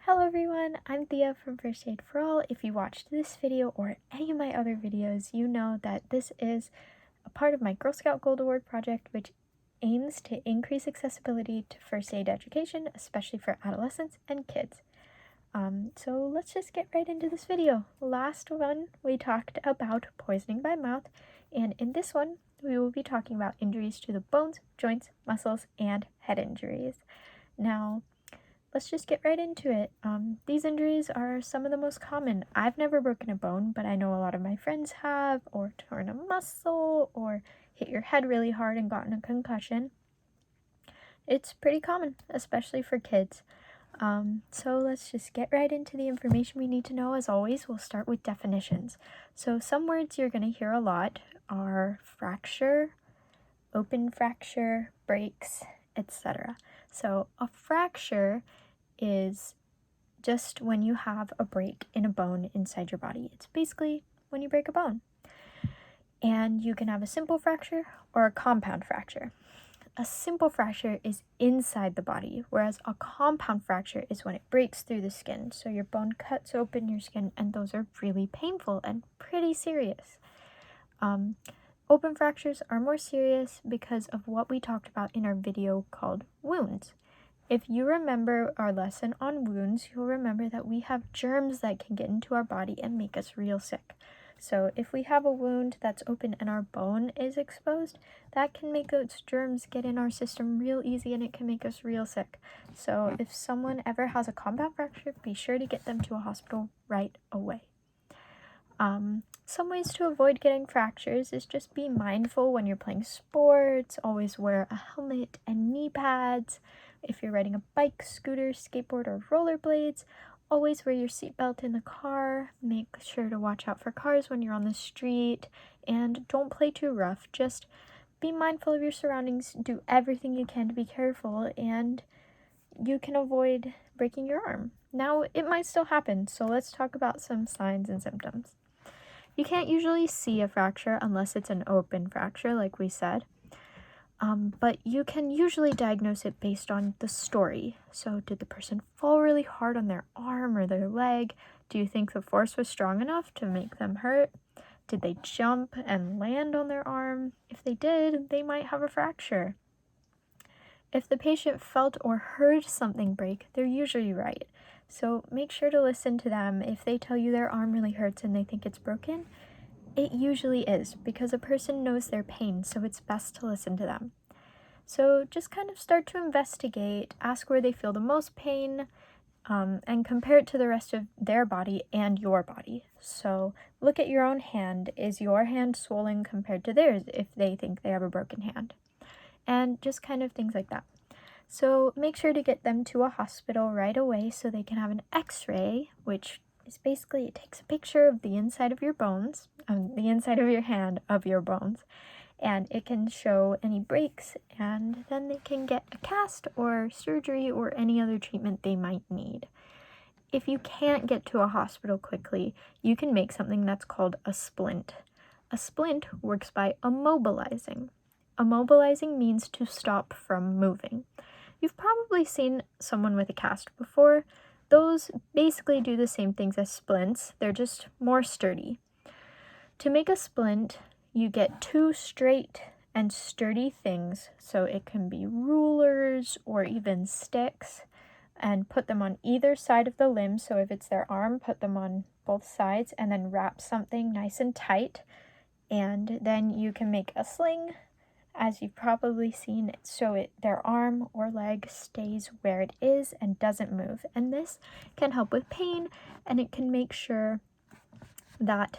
Hello everyone, I'm Thea from First Aid for All. If you watched this video or any of my other videos, you know that this is a part of my Girl Scout Gold Award project, which aims to increase accessibility to first aid education, especially for adolescents and kids. So let's just get right into this video. Last one, we talked about poisoning by mouth, and in this one, we will be talking about injuries to the bones, joints, muscles, and head injuries. Now, let's just get right into it. These injuries are some of the most common. I've never broken a bone, but I know a lot of my friends have, or torn a muscle, or hit your head really hard and gotten a concussion. It's pretty common, especially for kids. So let's just get right into the information we need to know. As always, we'll start with definitions. So some words you're going to hear a lot are fracture, open fracture, breaks, etc. So a fracture is just when you have a break in a bone inside your body. It's basically when you break a bone. And you can have a simple fracture or a compound fracture. A simple fracture is inside the body, whereas a compound fracture is when it breaks through the skin. So your bone cuts open your skin, and those are really painful and pretty serious. Open fractures are more serious because of what we talked about in our video called wounds. If you remember our lesson on wounds, you'll remember that we have germs that can get into our body and make us real sick. So if we have a wound that's open and our bone is exposed, that can make those germs get in our system real easy and it can make us real sick. So if someone ever has a compound fracture, be sure to get them to a hospital right away. Some ways to avoid getting fractures is just be mindful when you're playing sports, always wear a helmet and knee pads. If you're riding a bike, scooter, skateboard, or rollerblades, always wear your seatbelt in the car. Make sure to watch out for cars when you're on the street, and don't play too rough. Just be mindful of your surroundings, do everything you can to be careful, and you can avoid breaking your arm. Now, it might still happen, so let's talk about some signs and symptoms. You can't usually see a fracture unless it's an open fracture, like we said. But you can usually diagnose it based on the story. So did the person fall really hard on their arm or their leg? Do you think the force was strong enough to make them hurt? Did they jump and land on their arm? If they did, they might have a fracture. If the patient felt or heard something break, they're usually right. So make sure to listen to them. If they tell you their arm really hurts and they think it's broken, it usually is, because a person knows their pain, so it's best to listen to them. So just kind of start to investigate, ask where they feel the most pain, and compare it to the rest of their body and your body. So look at your own hand. Is your hand swollen compared to theirs if they think they have a broken hand? And just kind of things like that. So make sure to get them to a hospital right away so they can have an x-ray, which is basically, it takes a picture of the inside of your bones, the inside of your hand of your bones, and it can show any breaks, and then they can get a cast or surgery or any other treatment they might need. If you can't get to a hospital quickly, you can make something that's called a splint. A splint works by immobilizing. Immobilizing means to stop from moving. You've probably seen someone with a cast before. Those basically do the same things as splints, they're just more sturdy. To make a splint, you get two straight and sturdy things, so it can be rulers or even sticks, and put them on either side of the limb. So if it's their arm, put them on both sides and then wrap something nice and tight, and then you can make a sling, as you've probably seen, so their arm or leg stays where it is and doesn't move. And this can help with pain, and it can make sure that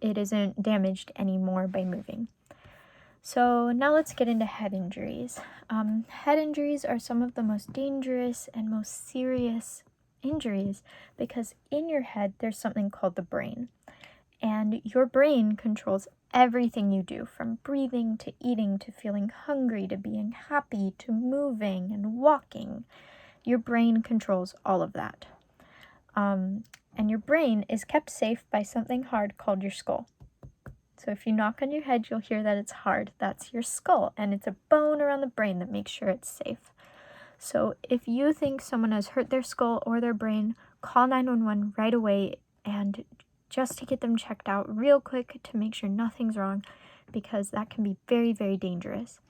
it isn't damaged anymore by moving. So now let's get into head injuries. Head injuries are some of the most dangerous and most serious injuries because in your head there's something called the brain. And your brain controls everything you do, from breathing to eating to feeling hungry to being happy to moving and walking. Your brain controls all of that. And your brain is kept safe by something hard called your skull. So if you knock on your head, you'll hear that it's hard. That's your skull, and it's a bone around the brain that makes sure it's safe. So if you think someone has hurt their skull or their brain, call 911 right away, and just to get them checked out real quick to make sure nothing's wrong, because that can be very, very dangerous.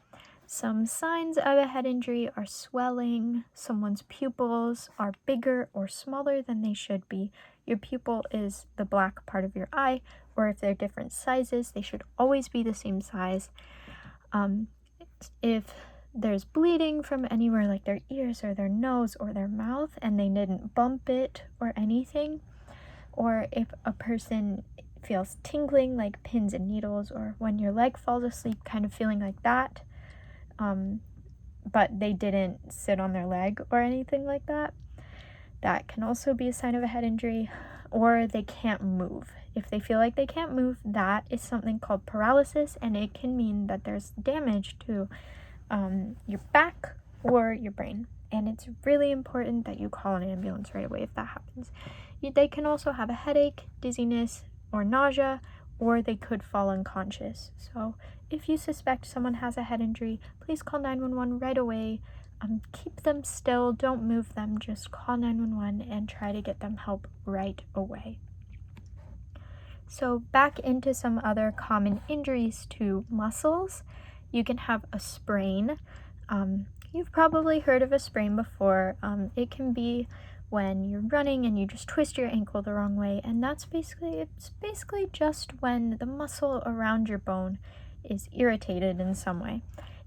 Some signs of a head injury are swelling, someone's pupils are bigger or smaller than they should be. Your pupil is the black part of your eye, or if they're different sizes, they should always be the same size. If there's bleeding from anywhere like their ears or their nose or their mouth and they didn't bump it or anything, or if a person feels tingling like pins and needles, or when your leg falls asleep kind of feeling like that, but they didn't sit on their leg or anything like that, that can also be a sign of a head injury. Or they can't move. If they feel like they can't move, that is something called paralysis, and it can mean that there's damage to your back or your brain. And it's really important that you call an ambulance right away if that happens. They can also have a headache, dizziness, or nausea, or they could fall unconscious. So if you suspect someone has a head injury, please call 911 right away. Keep them still, don't move them, just call 911 and try to get them help right away. So back into some other common injuries to muscles. You can have a sprain. You've probably heard of a sprain before. It can be when you're running and you just twist your ankle the wrong way, and it's basically just when the muscle around your bone is irritated in some way.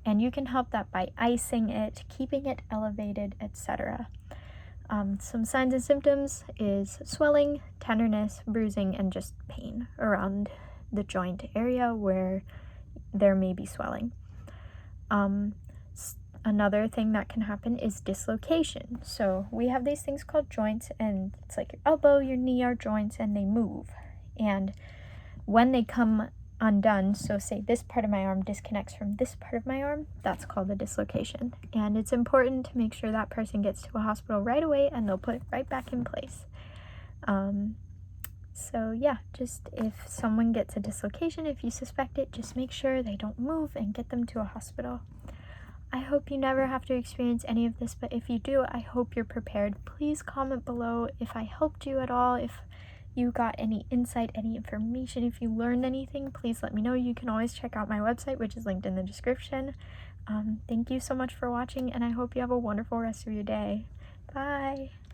And you can help that by icing it, keeping it elevated, etc. Some signs and symptoms is swelling, tenderness, bruising, and just pain around the joint area where there may be swelling. Another thing that can happen is dislocation. So we have these things called joints, and it's like your elbow, your knee are joints, and they move. And when they come undone, so say this part of my arm disconnects from this part of my arm, that's called a dislocation. And it's important to make sure that person gets to a hospital right away and they'll put it right back in place. So yeah, just if someone gets a dislocation, if you suspect it, just make sure they don't move and get them to a hospital. I hope you never have to experience any of this, but if you do, I hope you're prepared. Please comment below if I helped you at all, if you got any insight, any information, if you learned anything, please let me know. You can always check out my website, which is linked in the description. Thank you so much for watching, and I hope you have a wonderful rest of your day. Bye!